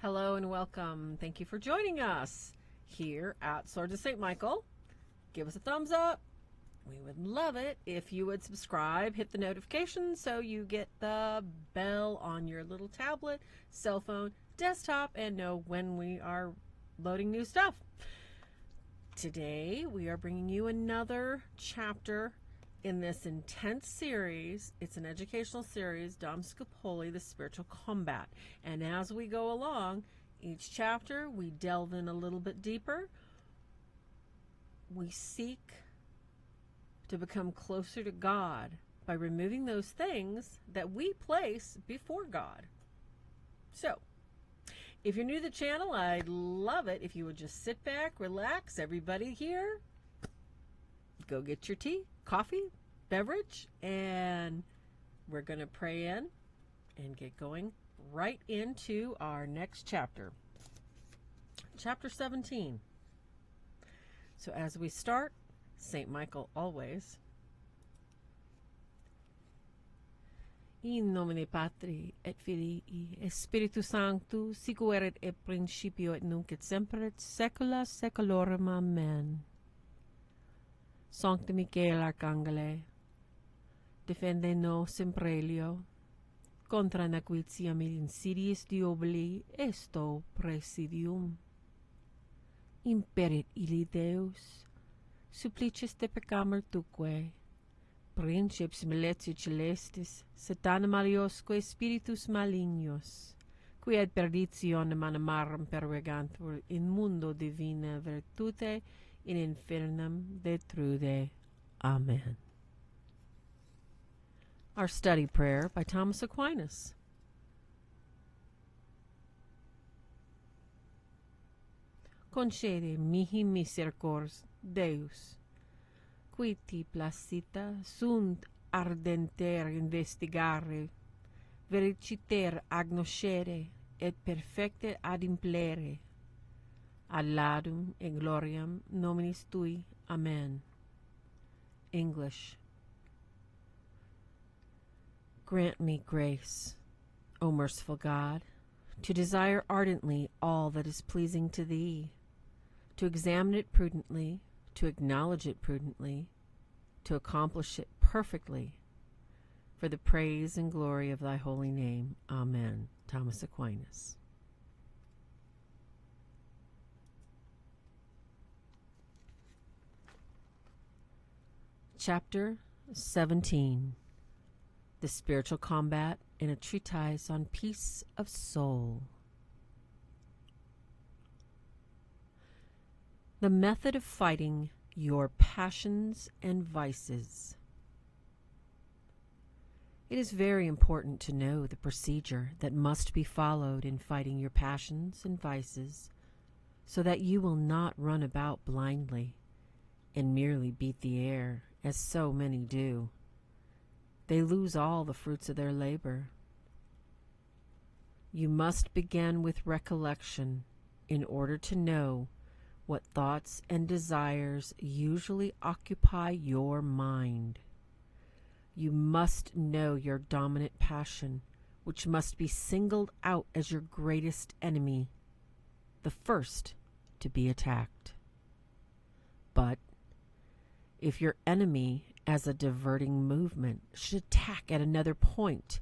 Hello and welcome. Thank you for joining us here at Swords of St. Michael. Give us a thumbs up. We would love it if you would subscribe, hit the notifications so you get the bell on your little tablet, cell phone, desktop, and know when we are loading new stuff. Today we are bringing you another chapter in this intense series. It's an educational series, Dom Scupoli, the Spiritual Combat. And as we go along, each chapter we delve in a little bit deeper. We seek to become closer to God by removing those things that we place before God. So, if you're new to the channel, I'd love it if you would just sit back, relax. Everybody here, go get your tea, coffee, beverage, and we're going to pray in and get going right into our next chapter. Chapter 17. So as we start, St. Michael always. In nomine Patri et Filii et Spiritus Sanctus, sic erat et principio et nunc et semper et saecula saeculorum. Amen. Sancta Michael Arcangele, defende nos imprelio, contra nequitiam et insidiis diaboli esto presidium. Imperit illi Deus, supplices te peccamur tuque, princeps maletia celestis, satanum aliosque spiritus malignos, qui ad perditionem animarum pervegantur in mundo divina virtute, in infernum detrude. Amen. Our study prayer by Thomas Aquinas. Concede mihi misericors, Deus, qui ti placita sunt ardenter investigare, vericiter agnoscere, et perfecte ad implere, ad laudum et gloriam nominis tui. Amen. English. Grant me grace, O merciful God, to desire ardently all that is pleasing to Thee, to examine it prudently, to acknowledge it prudently, to accomplish it perfectly, for the praise and glory of Thy holy name. Amen. Thomas Aquinas. Chapter 17. The Spiritual Combat in a Treatise on Peace of Soul. The method of fighting your passions and vices. It is very important to know the procedure that must be followed in fighting your passions and vices, so that you will not run about blindly and merely beat the air, as so many do. They lose all the fruits of their labor. You must begin with recollection in order to know what thoughts and desires usually occupy your mind. You must know your dominant passion, which must be singled out as your greatest enemy, the first to be attacked. But if your enemy, as a diverting movement, should attack at another point,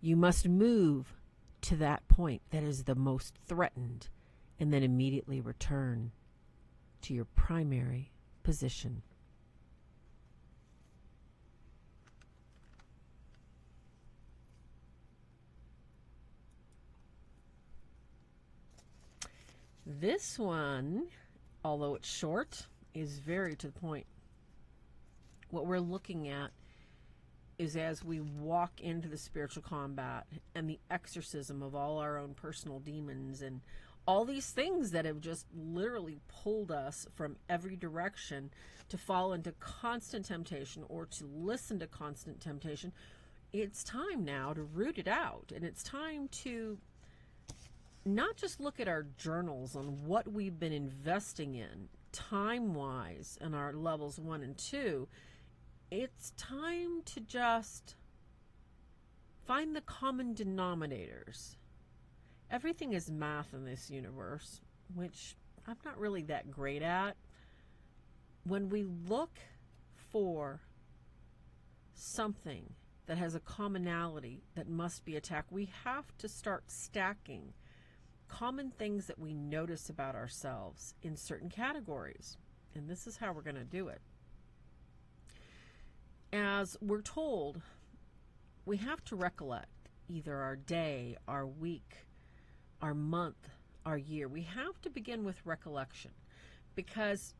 you must move to that point that is the most threatened and then immediately return to your primary position. This one, although it's short, is very to the point. What we're looking at is as we walk into the spiritual combat and the exorcism of all our own personal demons and all these things that have just literally pulled us from every direction to fall into constant temptation or to listen to constant temptation. It's time now to root it out, and it's time to not just look at our journals on what we've been investing in time-wise in our levels 1 and 2. It's time to just find the common denominators Everything is math in this universe, which I'm not really that great at. When we look for something that has a commonality that must be attacked, we have to start stacking common things that we notice about ourselves in certain categories. And this is how we're going to do it. As we're told, we have to recollect either our day, our week, our month, our year. We have to begin with recollection, because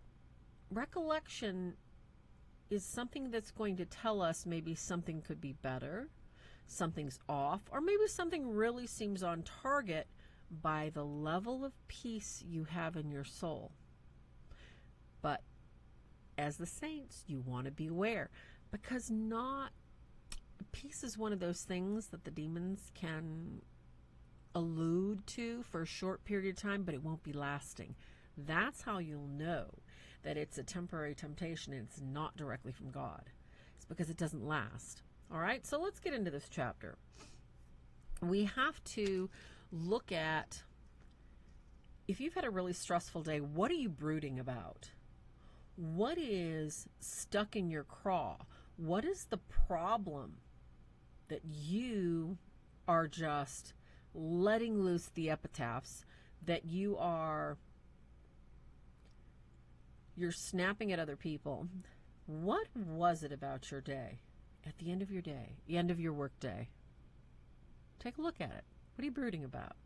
recollection is something that's going to tell us maybe something could be better, something's off, or maybe something really seems on target by the level of peace you have in your soul. But as the saints, you want to be aware, because peace is one of those things that the demons can allude to for a short period of time, but it won't be lasting. That's how you'll know that it's a temporary temptation and it's not directly from God. It's because it doesn't last. All right, so let's get into this chapter. We have to look at, if you've had a really stressful day, what are you brooding about? What is stuck in your craw? What is the problem that you are just letting loose the epitaphs, that you're snapping at other people? What was it about your day, at the end of your day, the end of your work day? Take a look at it. What are you brooding about?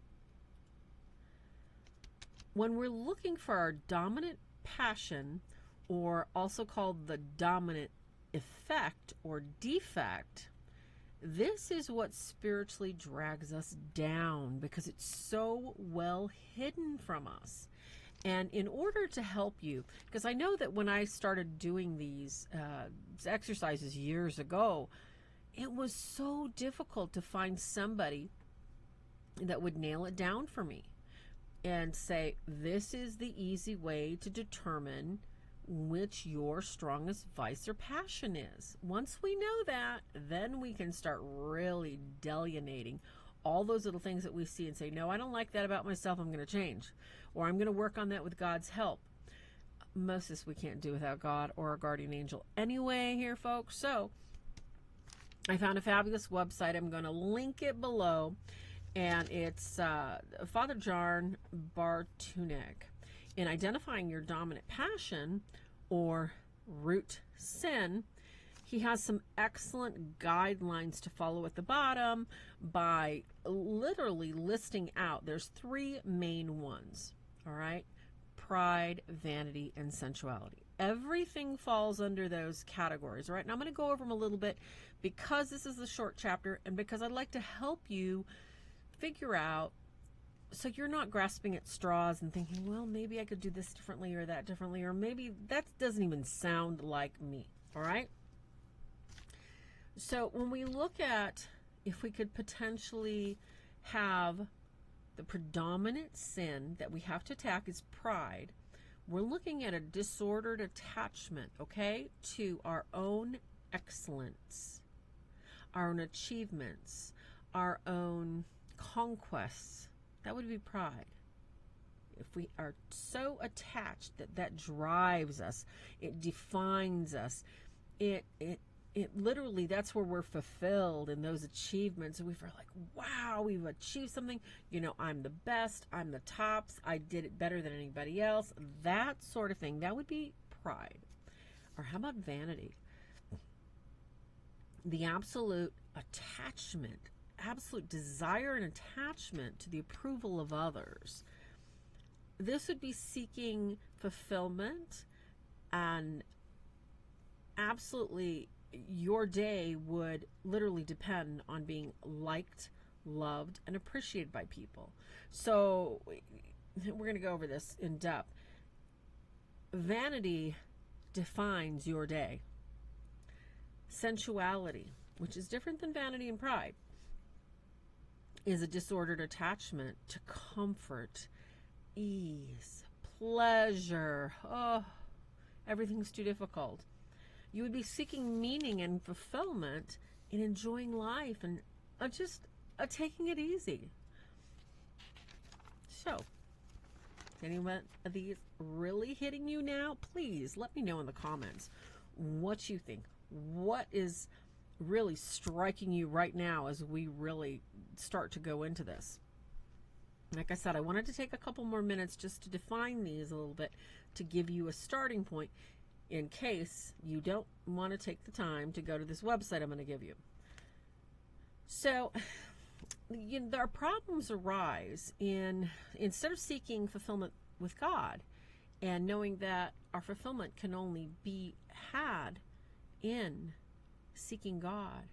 When we're looking for our dominant passion, or also called the dominant effect or defect, this is what spiritually drags us down, because it's so well hidden from us. And in order to help you, because I know that when I started doing these exercises years ago, it was so difficult to find somebody that would nail it down for me and say, this is the easy way to determine which your strongest vice or passion is. Once we know that, then we can start really delineating all those little things that we see and say, no, I don't like that about myself, I'm going to change. Or I'm going to work on that with God's help. Most of this we can't do without God or a guardian angel anyway here, folks. So I found a fabulous website. I'm going to link it below. And it's Father John Bartunek. In identifying your dominant passion or root sin, he has some excellent guidelines to follow at the bottom by literally listing out. There's 3 main ones, all right? Pride, vanity, and sensuality. Everything falls under those categories, all right? Now I'm going to go over them a little bit because this is a short chapter and because I'd like to help you figure out, so you're not grasping at straws and thinking, well, maybe I could do this differently or that differently, or maybe that doesn't even sound like me, all right? So when we look at if we could potentially have the predominant sin that we have to attack is pride, we're looking at a disordered attachment, okay, to our own excellence, our own achievements, our own conquests. That would be pride. If we are so attached that that drives us, it defines us, it literally, that's where we're fulfilled in those achievements. And we feel like, wow, we've achieved something. You know, I'm the best, I'm the tops, I did it better than anybody else. That sort of thing. That would be pride. Or how about vanity? The absolute attachment, absolute desire and attachment to the approval of others. This would be seeking fulfillment, and absolutely your day would literally depend on being liked, loved, and appreciated by people. So we're going to go over this in depth. Vanity defines your day. Sensuality, which is different than vanity and pride, is a disordered attachment to comfort, ease, pleasure. Oh, everything's too difficult. You would be seeking meaning and fulfillment in enjoying life and just taking it easy. So, any one of these really hitting you now? Please let me know in the comments what you think. What is really striking you right now as we really start to go into this? Like I said, I wanted to take a couple more minutes just to define these a little bit, to give you a starting point in case you don't want to take the time to go to this website I'm going to give you. So, our problems arise instead of seeking fulfillment with God and knowing that our fulfillment can only be had in seeking God.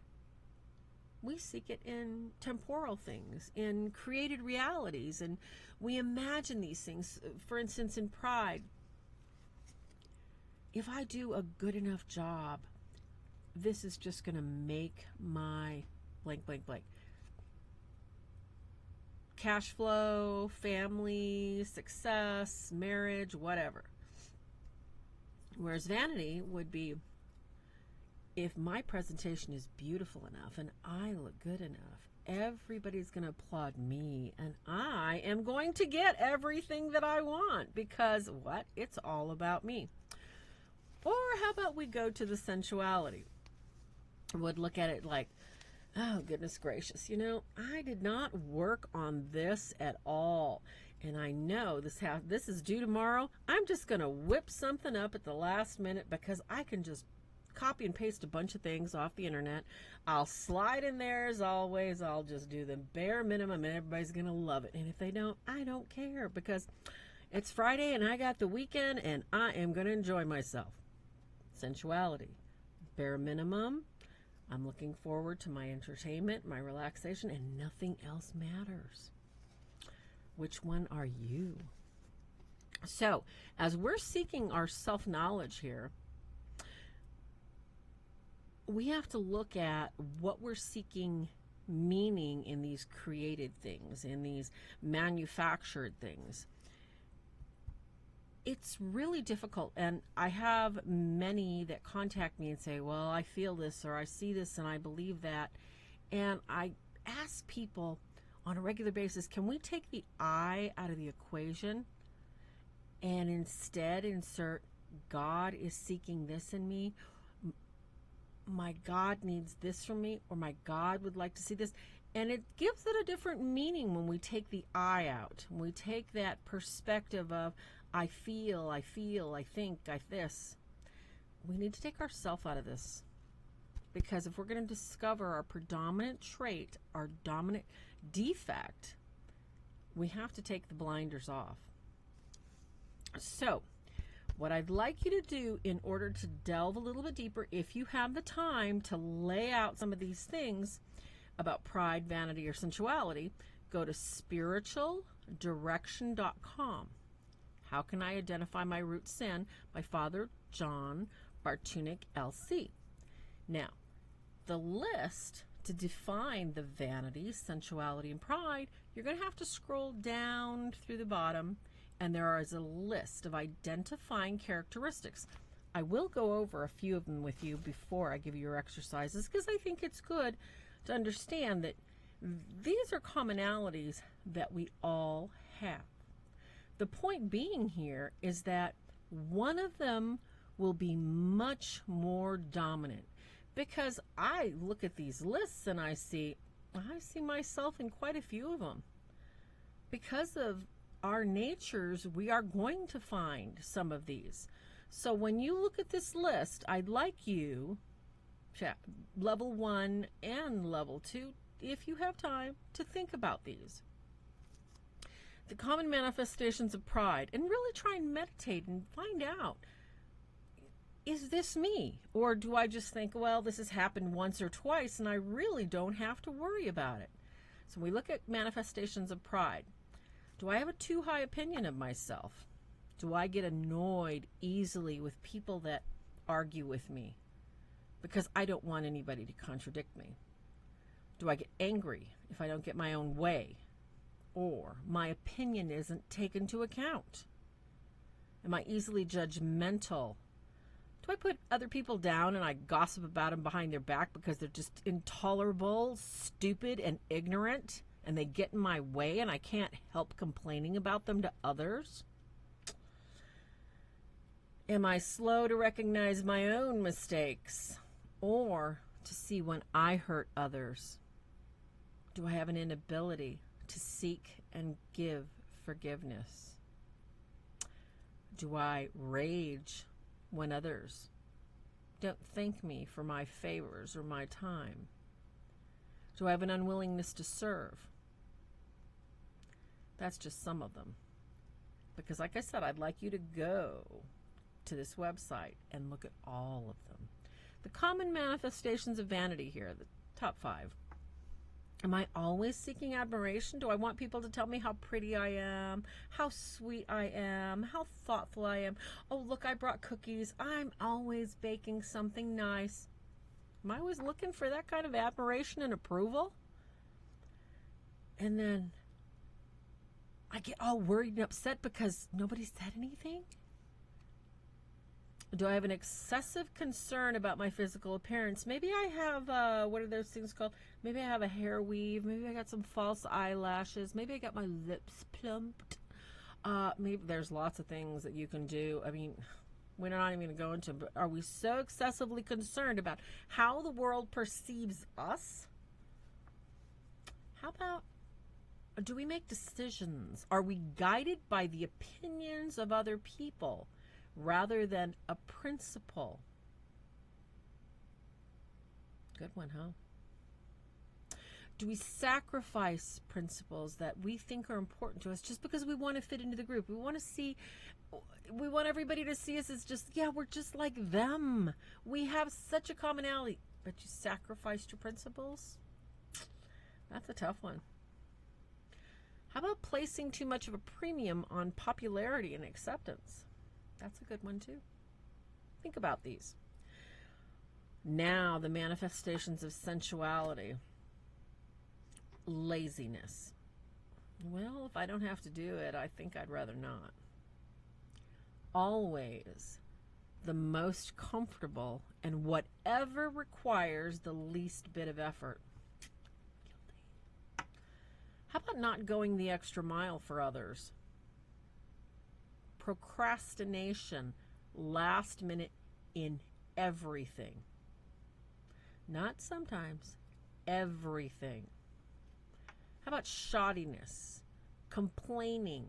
We seek it in temporal things, in created realities, and we imagine these things. For instance, in pride, if I do a good enough job, this is just going to make my blank, blank, blank. Cash flow, family, success, marriage, whatever. Whereas vanity would be, if my presentation is beautiful enough and I look good enough, everybody's going to applaud me and I am going to get everything that I want because what? It's all about me. Or how about we go to the sensuality? Would look at it like, oh, goodness gracious, I did not work on this at all. And I know this is due tomorrow. I'm just going to whip something up at the last minute because I can just copy and paste a bunch of things off the internet. I'll slide in there as always. I'll just do the bare minimum and everybody's going to love it. And if they don't, I don't care because it's Friday and I got the weekend and I am going to enjoy myself. Sensuality. Bare minimum. I'm looking forward to my entertainment, my relaxation, and nothing else matters. Which one are you? So, as we're seeking our self-knowledge here, we have to look at what we're seeking meaning in these created things, in these manufactured things. It's really difficult, and I have many that contact me and say, well, I feel this, or I see this, and I believe that. And I ask people on a regular basis, can we take the I out of the equation and instead insert God is seeking this in me? My God needs this from me, or my God would like to see this. And it gives it a different meaning when we take the I out. When we take that perspective of I feel, I think, this. We need to take ourselves out of this. Because if we're going to discover our predominant trait, our dominant defect, we have to take the blinders off. So, what I'd like you to do in order to delve a little bit deeper, if you have the time to lay out some of these things about pride, vanity, or sensuality, go to spiritualdirection.com. How Can I Identify My Root Sin by Father John Bartunek, LC. Now, the list to define the vanity, sensuality, and pride, you're going to have to scroll down through the bottom, and there is a list of identifying characteristics. I will go over a few of them with you before I give you your exercises, because I think it's good to understand that these are commonalities that we all have. The point being here is that one of them will be much more dominant, because I look at these lists and I see myself in quite a few of them. Because of our natures, we are going to find some of these. So when you look at this list, I'd like you, level 1 and level 2, if you have time, to think about these. The common manifestations of pride, and really try and meditate and find out, is this me? Or do I just think, well, this has happened once or twice and I really don't have to worry about it? So we look at manifestations of pride. Do I have a too high opinion of myself? Do I get annoyed easily with people that argue with me because I don't want anybody to contradict me? Do I get angry if I don't get my own way, or my opinion isn't taken into account? Am I easily judgmental? Do I put other people down and I gossip about them behind their back because they're just intolerable, stupid, and ignorant, and they get in my way and I can't help complaining about them to others? Am I slow to recognize my own mistakes or to see when I hurt others? Do I have an inability to seek and give forgiveness? Do I rage when others don't thank me for my favors or my time? Do I have an unwillingness to serve? That's just some of them. Because like I said, I'd like you to go to this website and look at all of them. The common manifestations of vanity here, the top 5. Am I always seeking admiration? Do I want people to tell me how pretty I am, how sweet I am, how thoughtful I am? Oh, look, I brought cookies. I'm always baking something nice. Am I always looking for that kind of admiration and approval? And then I get all worried and upset because nobody said anything? Do I have an excessive concern about my physical appearance? Maybe I have, what are those things called? Maybe I have a hair weave. Maybe I got some false eyelashes. Maybe I got my lips plumped. Maybe there's lots of things that you can do. I mean, we're not even going to go into, but are we so excessively concerned about how the world perceives us? How about, do we make decisions? Are we guided by the opinions of other people rather than a principle? Good one, huh? Do we sacrifice principles that we think are important to us just because we want to fit into the group? We want everybody to see us as just, yeah, we're just like them. We have such a commonality, but you sacrificed your principles? That's a tough one. How about placing too much of a premium on popularity and acceptance? That's a good one too. Think about these. Now, the manifestations of sensuality. Laziness. Well, if I don't have to do it, I think I'd rather not. Always the most comfortable and whatever requires the least bit of effort. How about not going the extra mile for others? Procrastination, last minute in everything. Not sometimes, everything. How about shoddiness, complaining,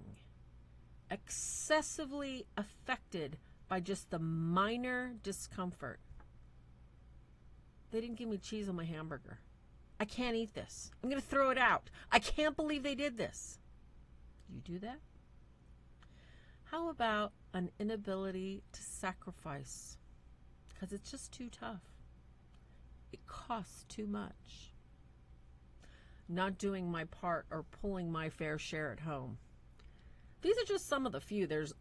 excessively affected by just the minor discomfort? They didn't give me cheese on my hamburger. I can't eat this. I'm going to throw it out. I can't believe they did this. You do that? How about an inability to sacrifice? Because it's just too tough. It costs too much. Not doing my part or pulling my fair share at home. These are just some of the few. The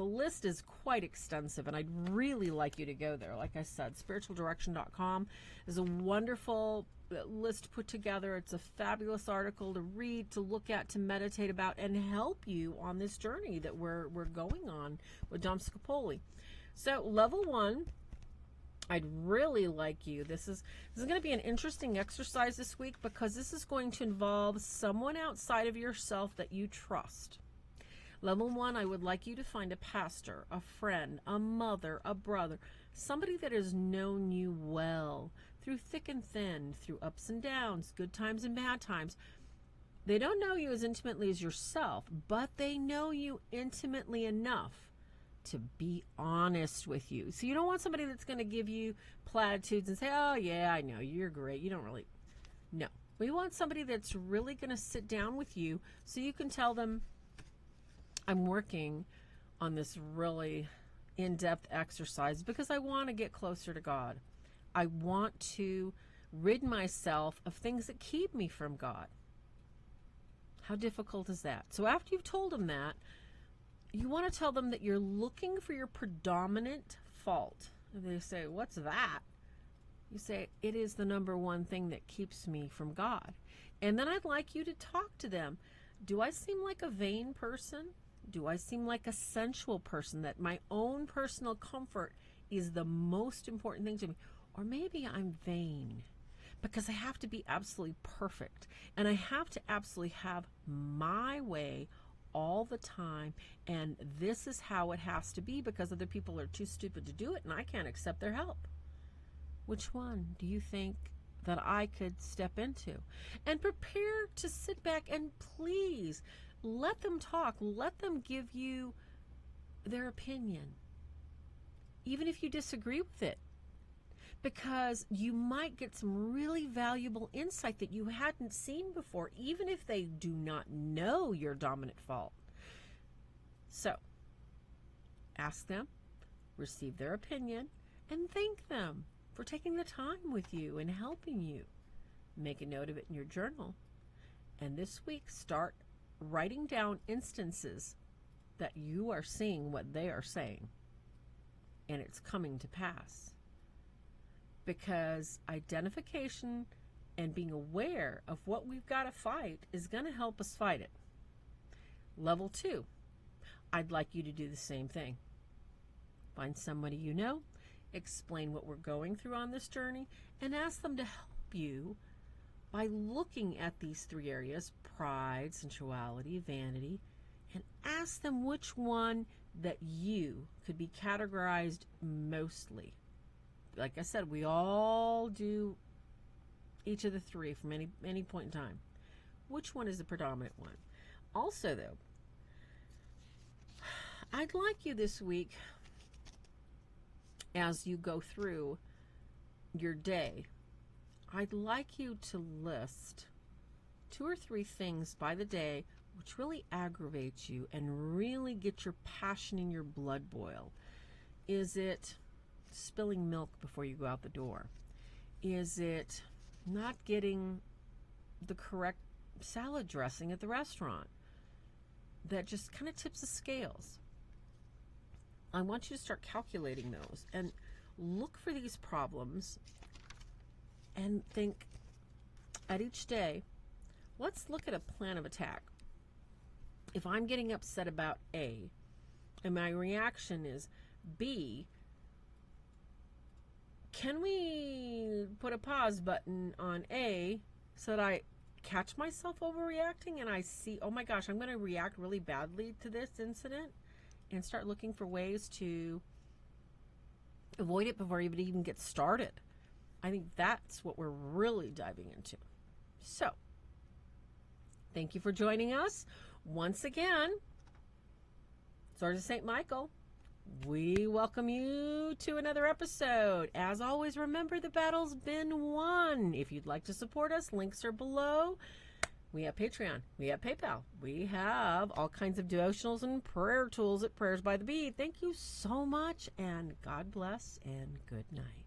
list is quite extensive, and I'd really like you to go there. Like I said, spiritualdirection.com is a wonderful list put together. It's a fabulous article to read, to look at, to meditate about, and help you on this journey that we're going on with Dom Scupoli. So, level 1, I'd really like you. This is going to be an interesting exercise this week because this is going to involve someone outside of yourself that you trust. Level 1, I would like you to find a pastor, a friend, a mother, a brother, somebody that has known you well through thick and thin, through ups and downs, good times and bad times. They don't know you as intimately as yourself, but they know you intimately enough to be honest with you. So you don't want somebody that's going to give you platitudes and say, oh yeah, I know, you're great. You don't really. No. We want somebody that's really going to sit down with you so you can tell them, I'm working on this really in-depth exercise because I want to get closer to God. I want to rid myself of things that keep me from God. How difficult is that? So after you've told them that, you want to tell them that you're looking for your predominant fault. And they say, what's that? You say, it is the number one thing that keeps me from God. And then I'd like you to talk to them. Do I seem like a vain person? Do I seem like a sensual person, that my own personal comfort is the most important thing to me? Or maybe I'm vain. because I have to be absolutely perfect, and I have to absolutely have my way all the time, and this is how it has to be because other people are too stupid to do it and I can't accept their help. Which one do you think that I could step into? And prepare to sit back and please let them talk. Let them give you their opinion, even if you disagree with it, because you might get some really valuable insight that you hadn't seen before, even if they do not know your dominant fault. So, ask them, receive their opinion, and thank them for taking the time with you and helping you. Make a note of it in your journal. And this week, start writing down instances that you are seeing what they are saying, and it's coming to pass. Because identification and being aware of what we've got to fight is going to help us fight it. Level 2, I'd like you to do the same thing. Find somebody you know, explain what we're going through on this journey, and ask them to help you by looking at these 3 areas: pride, sensuality, vanity, and ask them which one that you could be categorized mostly. Like I said, we all do each of the 3 from any point in time. Which one is the predominant one? Also, though, I'd like you this week, as you go through your day, I'd like you to list 2 or 3 things by the day which really aggravates you and really get your passion in your blood boil. Is it spilling milk before you go out the door? Is it not getting the correct salad dressing at the restaurant that just kind of tips the scales? I want you to start calculating those and look for these problems and think at each day, let's look at a plan of attack. If I'm getting upset about A and my reaction is B, can we put a pause button on A so that I catch myself overreacting and I see, oh my gosh, I'm going to react really badly to this incident, and start looking for ways to avoid it before it even gets started? I think that's what we're really diving into. So, thank you for joining us. Once again, Sword of St. Michael, we welcome you to another episode. As always, remember, the battle's been won. If you'd like to support us, links are below. We have Patreon. We have PayPal. We have all kinds of devotionals and prayer tools at Prayers by the Bead. Thank you so much, and God bless, and good night.